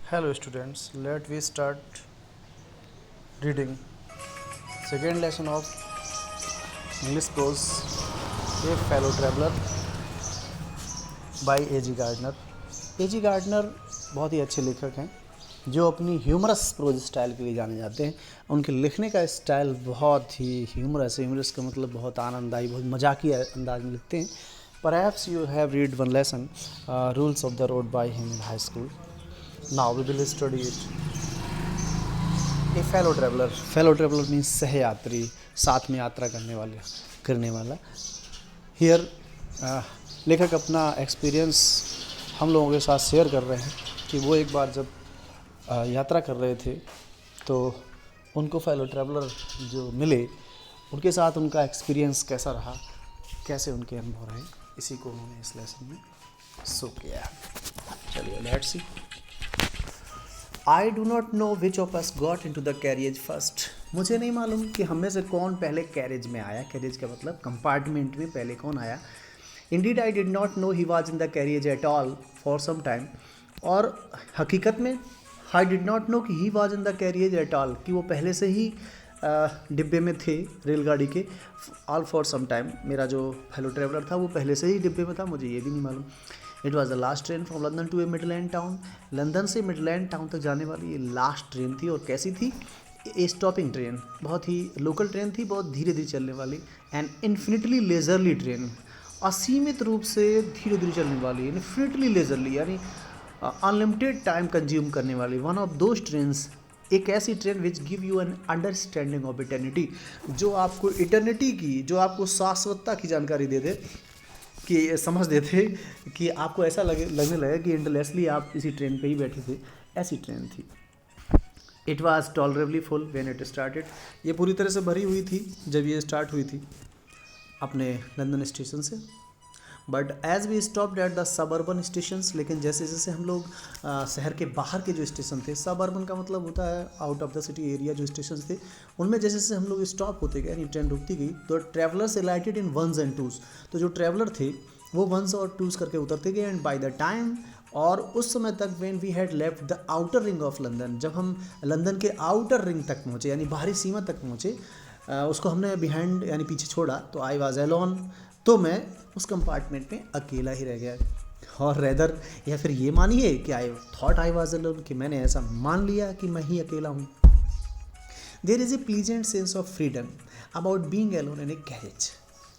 Hello students, let we start reading second lesson of English prose A Fellow Traveler by A G Gardiner. A G Gardiner बहुत ही अच्छे लेखक हैं जो अपनी ह्यूमरस प्रोज स्टाइल के लिए जाने जाते हैं। उनके लिखने का स्टाइल बहुत ही ह्यूमरस है। ह्यूमरस का मतलब बहुत आनंददायी, बहुत मजाकिया अंदाज में लिखते हैं। Perhaps you have read one lesson rules of the road by him in high school. Now we will study it. A fellow traveller means सहयात्री, साथ में यात्रा करने वाला। हियर लेखक अपना एक्सपीरियंस हम लोगों के साथ शेयर कर रहे हैं कि वो एक बार जब यात्रा कर रहे थे तो उनको फेलो ट्रैवलर जो मिले, उनके साथ उनका एक्सपीरियंस कैसा रहा, कैसे उनके अनुभव रहे, इसी को उन्होंने इस लेसन में शो किया। चलिए let's see. I do not know which of us got into the carriage first. मुझे नहीं मालूम कि हम में से कौन पहले कैरेज में आया। कैरेज का मतलब कंपार्टमेंट में पहले कौन आया। Indeed I did not know he was in the carriage at all for some time. और हकीकत में I did not know कि he was in the carriage at all, कि वो पहले से ही डिब्बे में थे रेलगाड़ी के। all for some time, मेरा जो फेलो ट्रैवलर था वो पहले से ही डिब्बे में था, मुझे ये भी नहीं मालूम। It was the last train from London to a Midland town. London से मिडलैंड टाउन तक जाने वाली ये लास्ट ट्रेन थी। और कैसी थी? ए स्टॉपिंग ट्रेन, बहुत ही लोकल ट्रेन थी, बहुत धीरे धीरे चलने वाली। एंड इन्फिनिटली लेजरली ट्रेन, असीमित रूप से धीरे धीरे चलने वाली। इन्फिनिटली लेजरली यानी अनलिमिटेड टाइम कंज्यूम करने वाली। वन ऑफ दोज ट्रेन्स, एक ऐसी train which give you an understanding of eternity, जो आपको इटर्निटी की, जो आपको शाश्वतता की जानकारी दे दे, कि समझ देते कि आपको ऐसा लगने लगे कि इंटलेसली आप इसी ट्रेन पे ही बैठे थे। ऐसी ट्रेन थी। It was tolerably full when it started. ये पूरी तरह से भरी हुई थी जब ये स्टार्ट हुई थी अपने लंदन स्टेशन से। But as we stopped at the suburban stations, लेकिन जैसे जैसे हम लोग शहर के बाहर के जो स्टेशन थे, सबअर्बन का मतलब होता है out of the city area, जो स्टेशन थे उनमें जैसे जैसे हम लोग स्टॉप होते गए, यानी ट्रेन रुकती गई, तो ट्रैवलर्स एलाइटेड इन वंस एंड टूस। तो जो ट्रैवलर थे वो वंस और टूस करके उतरते गए। एंड बाय द टाइम, और उस समय तक, when we had left the outer ring of London, जब हम लंदन के आउटर रिंग तक पहुँचे, यानी बाहरी सीमा तक पहुँचे, उसको हमने बिहाइंड यानी पीछे छोड़ा, तो आई वाज अलोन, तो मैं उस कंपार्टमेंट में अकेला ही रह गया। और रेदर, या फिर ये मानिए कि I thought I was alone, कि मैंने ऐसा मान लिया कि मैं ही अकेला हूँ। There is a pleasant sense of freedom about being alone in a carriage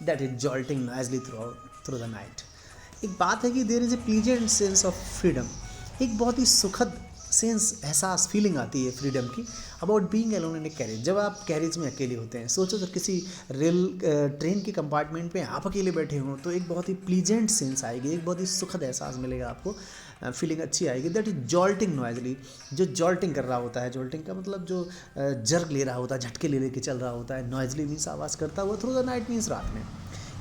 that is jolting noisily through the night. एक बात है कि there is a pleasant sense of freedom, एक बहुत ही सुखद सेंस, एहसास, फीलिंग आती है फ्रीडम की, about being alone in a carriage, जब आप कैरेज में अकेले होते हैं। सोचो तो किसी ट्रेन के कंपार्टमेंट में आप अकेले बैठे हों तो एक बहुत ही प्लीजेंट सेंस आएगी, एक बहुत ही सुखद एहसास मिलेगा आपको, फीलिंग अच्छी आएगी। दैट इज जॉल्टिंग नॉइजली, जो जॉल्टिंग कर रहा होता है, जॉल्टिंग का मतलब जो जर्क ले रहा होता है, झटके ले लेके चल रहा होता है। नॉइजली मीन्स आवाज़ करता हुआ, थ्रू द नाइट मीन्स रात में।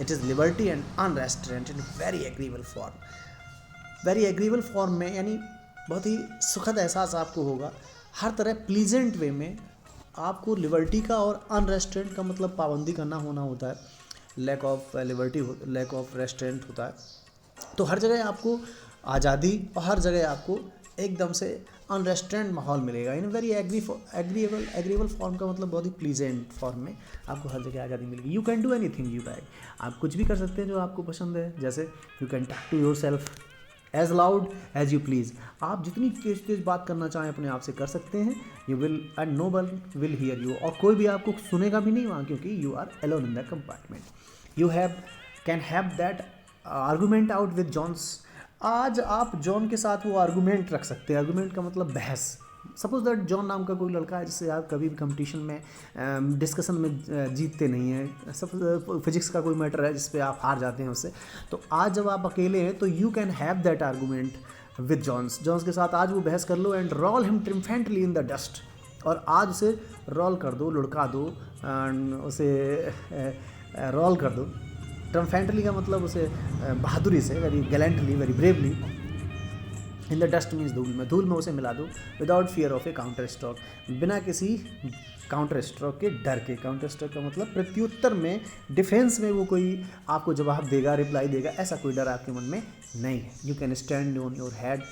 It is liberty and unrestraint in very agreeable form. Very agreeable form में यानी बहुत ही सुखद एहसास आपको होगा हर तरह, प्लीजेंट वे में। आपको लिबर्टी का और अनरेस्ट्रेंट का मतलब पाबंदी का ना होना होता है, lack of liberty, lack of restraint होता है। तो हर जगह आपको आज़ादी और हर जगह आपको एकदम से अनरेस्ट्रेंट माहौल मिलेगा। इन वेरी एग्रीएबल फॉर्म का मतलब बहुत ही प्लीजेंट फॉर्म में आपको हर जगह आज़ादी मिलेगी। You can do anything you like, आप कुछ भी कर सकते हैं जो आपको पसंद है। जैसे you can talk to yourself as loud as you please, आप जितनी तेज तेज बात करना चाहें अपने आप से कर सकते हैं। You will and no one will hear you, और कोई भी आपको सुनेगा भी नहीं वहाँ, क्योंकि you are alone in the compartment. You can have that argument out with Jones. आज आप जॉन के साथ वो आर्गूमेंट रख सकते हैं। आर्गूमेंट का मतलब बहस। सपोज दैट जॉन नाम का कोई लड़का है जिससे आप कभी भी कंपटीशन में डिस्कशन में जीतते नहीं हैं। सपोज फिजिक्स का कोई मैटर है जिस पे आप हार जाते हैं उससे, तो आज जब आप अकेले हैं तो you can have that argument with Jones के साथ आज वो बहस कर लो। And roll him triumphantly in the dust, और आज उसे रोल कर दो, लुढ़का दो, उसे रोल कर दो। ट्रिम्फेंटली का मतलब उसे बहादुरी से, very gallantly, very bravely. In the dust means धूल में उसे मिला दो। Without fear of a counter stroke, बिना किसी काउंटर स्ट्रोक के डर के। काउंटर स्ट्रोक का मतलब प्रत्युत्तर में, डिफेंस में वो कोई आपको जवाब देगा, रिप्लाई देगा, ऐसा कोई डर आपके मन में नहीं है। You can stand on your head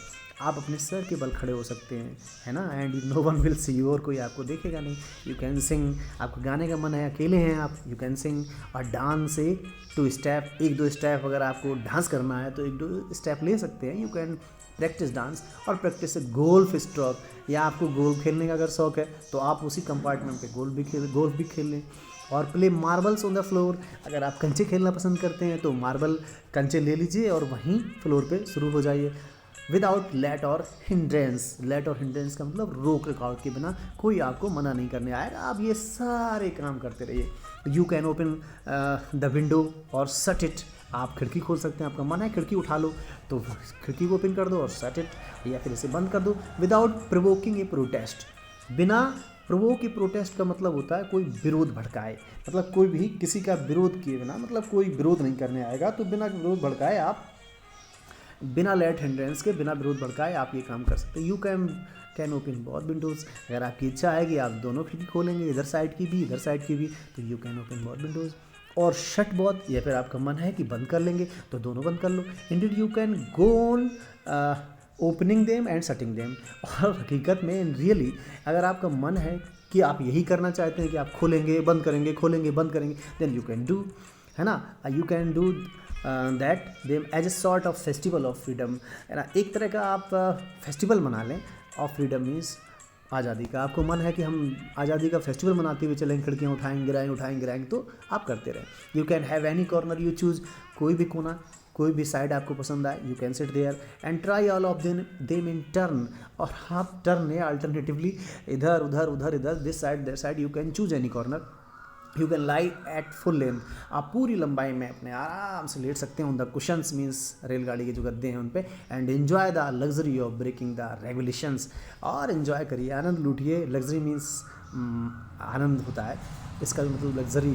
आप अपने सर के बल खड़े हो सकते हैं, है ना, and no one will see you, और कोई आपको देखेगा नहीं। यू कैन सिंग, आपको गाने का मन है, अकेले हैं आप, यू कैन सिंग और डांस 1-2 स्टेप, 1-2 स्टेप, अगर आपको डांस करना है तो 1-2 स्टेप ले सकते हैं। यू कैन प्रैक्टिस डांस और प्रैक्टिस गोल्फ स्ट्रोक, या आपको गोल्फ खेलने का अगर शौक है तो आप उसी कंपार्टमेंट पे गोल्फ भी खेल लें। और play marbles on the floor, अगर आप कंचे खेलना पसंद करते हैं तो मार्बल कंचे ले लीजिए और वहीं फ्लोर पे शुरू हो जाइए। विदाउट लेट और हिंड्रेंस, लेट और हिंड्रेंस का मतलब रोक रुकावट के बिना, कोई आपको मना नहीं करने आएगा, आप ये सारे काम करते रहिए। You can open the window और शट इट, आप खिड़की खोल सकते हैं, आपका मन है खिड़की उठा लो तो खिड़की को ओपन कर दो और शट इट, या फिर इसे बंद कर दो। विदाउट प्रोवोकिंग ए प्रोटेस्ट, बिना प्रोवोक की प्रोटेस्ट का मतलब होता है कोई विरोध भड़काए, मतलब कोई भी किसी का विरोध किए बिना, मतलब कोई विरोध नहीं करने आएगा तो बिना विरोध भड़काए आप, बिना लेट हिंड्रेंस के, बिना विरोध भड़काए आप ये काम कर सकते हैं। You can open both Windows, अगर आपकी इच्छा है कि आप दोनों खिड़की खोलेंगे, इधर साइड की भी इधर साइड की भी, तो you can open both Windows. और शट बोथ, या फिर आपका मन है कि बंद कर लेंगे तो दोनों बंद कर लो। Indeed you can go on opening them and shutting them, और हकीकत में इन रियली अगर आपका मन है कि आप यही करना चाहते हैं कि आप खोलेंगे बंद करेंगे, खोलेंगे बंद करेंगे, देन यू कैन डू, है ना, you can do that them as a sort of festival of freedom, है ना, एक तरह का आप फेस्टिवल मना लें ऑफ फ्रीडम, मीन्स आज़ादी का। आपको मन है कि हम आज़ादी का फेस्टिवल मनाते हुए चलेंगे, खिड़कियाँ उठाएंगे गिराएंगे, तो आप करते रहें। You can have any corner you choose, कोई भी कोना, कोई भी साइड आपको पसंद आए, you can sit there and try all of them in turn, और आप टर्न या अल्टरनेटिवली इधर उधर this side that side, you can choose any corner. You can lie at full length, आप पूरी लंबाई में अपने आराम से लेट सकते हैं ऑन द कुशंस, मीन्स रेलगाड़ी के जो गद्दे हैं उन पे, and enjoy the luxury of breaking the regulations, और एन्जॉय करिए, आनंद लूटिए। लग्जरी मीन्स आनंद होता है, इसका भी मतलब लग्जरी,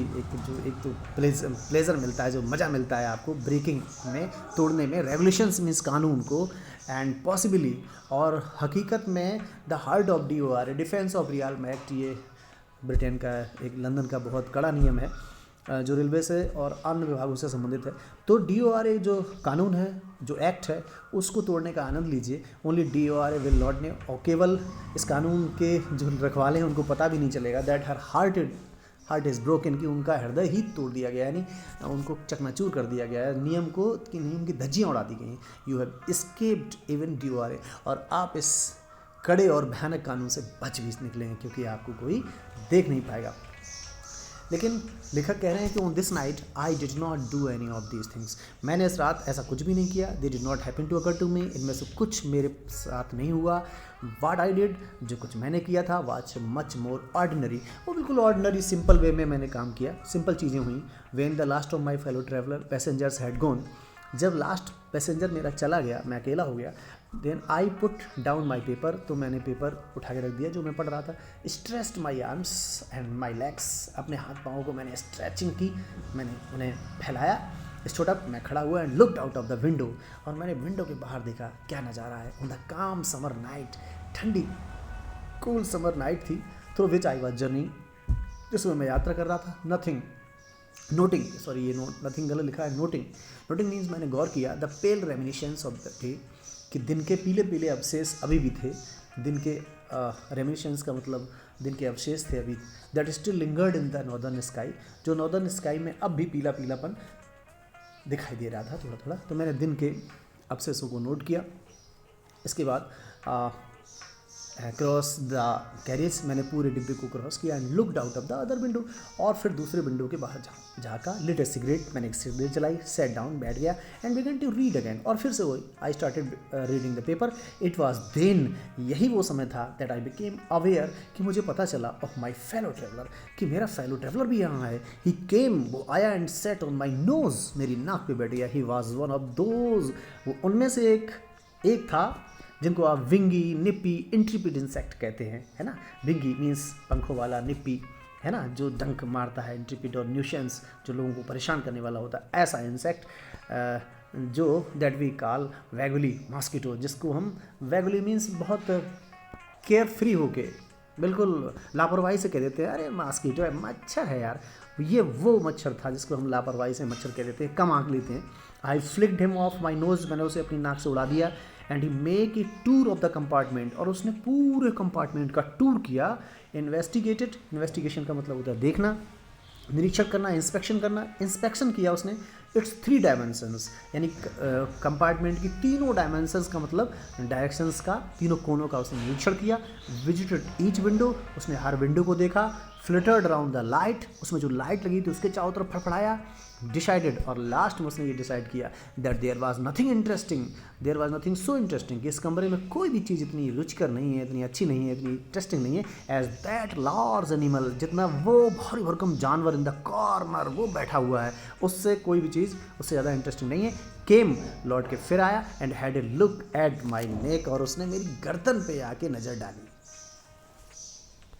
एक तो प्लेजर मिलता है, जो मज़ा मिलता है आपको ब्रेकिंग में, तोड़ने में, रेगुलेशंस मीन्स कानून को, एंड पॉसिबली, और हकीकत में the heart of DORA, defence of real act, ये ब्रिटेन का एक, लंदन का बहुत कड़ा नियम है जो रेलवे से और अन्य विभागों से संबंधित है। तो DORA जो कानून है, जो एक्ट है, उसको तोड़ने का आनंद लीजिए। ओनली DORA विल नॉट ने, और केवल इस कानून के जो रखवाले हैं उनको पता भी नहीं चलेगा that her heart is broken, कि उनका हृदय ही तोड़ दिया गया, यानी उनको चकनाचूर कर दिया गया है, नियम को, कि नियम की धज्जियाँ उड़ा दी गई। You have escaped even DORA, और आप इस कड़े और भयानक कानून से बच भी निकलेंगे, क्योंकि आपको कोई देख नहीं पाएगा। लेकिन लेखक कह रहे हैं कि on this night I did not do any of these things, मैंने इस रात ऐसा कुछ भी नहीं किया, they did not happen to occur to me, इनमें से कुछ मेरे साथ नहीं हुआ। व्हाट आई डिड, जो कुछ मैंने किया था, वाज मच मोर ऑर्डिनरी, वो बिल्कुल ऑर्डिनरी सिंपल वे में मैंने काम किया, सिंपल चीज़ें हुई। When the last of my fellow traveller passengers had gone, जब लास्ट पैसेंजर मेरा चला गया, मैं अकेला हो गया, then I put down my paper, तो मैंने पेपर उठा के रख दिया जो मैं पढ़ रहा था। Stressed my arms and my legs, अपने हाथ पाँवों को मैंने स्ट्रेचिंग की, मैंने उन्हें फैलाया, स्टूड अप, मैं खड़ा हुआ, and looked out of the window, और मैंने विंडो के बाहर देखा क्या नज़ारा है। ऑन द काम समर नाइट, ठंडी कूल समर नाइट थी, through which I was journeying, जिसमें मैं यात्रा कर रहा था। नोटिंग गलत लिखा है, नोटिंग मीन्स मैंने गौर किया, the pale reminiscences of the day, कि दिन के पीले अवशेष अभी भी थे, दिन के रेमिनिशंस का मतलब दिन के अवशेष थे अभी, that still lingered in the northern sky, जो नॉर्दर्न स्काई में अब भी पीलापन दिखाई दे रहा था थोड़ा। तो मैंने दिन के अवशेषों को नोट किया। इसके बाद क्रॉस द कैरिज, मैंने पूरे डिब्बे को क्रॉस किया, and looked out of the other window, और फिर दूसरे विंडो के बाहर झाँका, लिट ए सिगरेट, मैंने एक सिगरेट जलाई, सेट डाउन, बैठ गया, and began to read again, और फिर से वही, I started reading the paper. It was then, यही वो समय था, दैट आई बिकेम अवेयर, कि मुझे पता चला ऑफ माई फेलो ट्रेवलर, कि मेरा फेलो ट्रेवलर भी यहाँ है। ही केम, वो आया, and set on my nose, मेरी नाक पे बैठ गया। He was one of those, वो उनमें से एक था जिनको आप विंगी, निप्पी, इंट्रीपिड इंसेक्ट कहते हैं, है ना। विंगी मीन्स पंखों वाला, निप्पी है ना जो डंक मारता है, इंट्रीपिड और न्यूशंस जो लोगों को परेशान करने वाला होता है, ऐसा इंसेक्ट जो दैट वी कॉल वैगुली मॉस्किटो, जिसको हम वैगुली मीन्स बहुत केयर फ्री होके, बिल्कुल लापरवाही से कह देते हैं, अरे मॉस्किटो है, मच्छर है यार, ये वो मच्छर था जिसको हम लापरवाही से मच्छर कह देते हैं, कम आंक लेते हैं। I flicked him off my nose, मैंने उसे अपनी नाक से उड़ा दिया, and he make a tour of the compartment, और उसने पूरे कंपार्टमेंट का टूर किया। इन्वेस्टिगेटेड, इन्वेस्टिगेशन का मतलब होता है देखना, निरीक्षण करना, इंस्पेक्शन करना, इंस्पेक्शन किया उसने इट्स 3 डायमेंशंस, यानी कंपार्टमेंट की तीनों डायमेंशंस का मतलब डायरेक्शंस का, तीनों कोनों का उसने निरीक्षण किया। विजिटेड ईच विंडो, उसने हर विंडो को देखा। फ्लिटर्ड अराउंड द लाइट, उसमें जो लाइट लगी थी उसके चारों तरफ फड़फड़ाया। डिसाइडेड, और लास्ट में उसने ये डिसाइड किया that there was nothing interesting, there was nothing so interesting, कि इस कमरे में कोई भी चीज़ इतनी रुचिकर नहीं है, इतनी अच्छी नहीं है, इतनी इंटरेस्टिंग नहीं है एज दैट लार्ज एनिमल, जितना वो भारी भरकम जानवर इन द कॉर्नर वो बैठा हुआ है, उससे कोई भी चीज़ उससे ज़्यादा इंटरेस्टिंग नहीं है। केम, लौट के फिर आया and had a look at my neck, और उसने मेरी गर्दन पे आके नज़र डाली।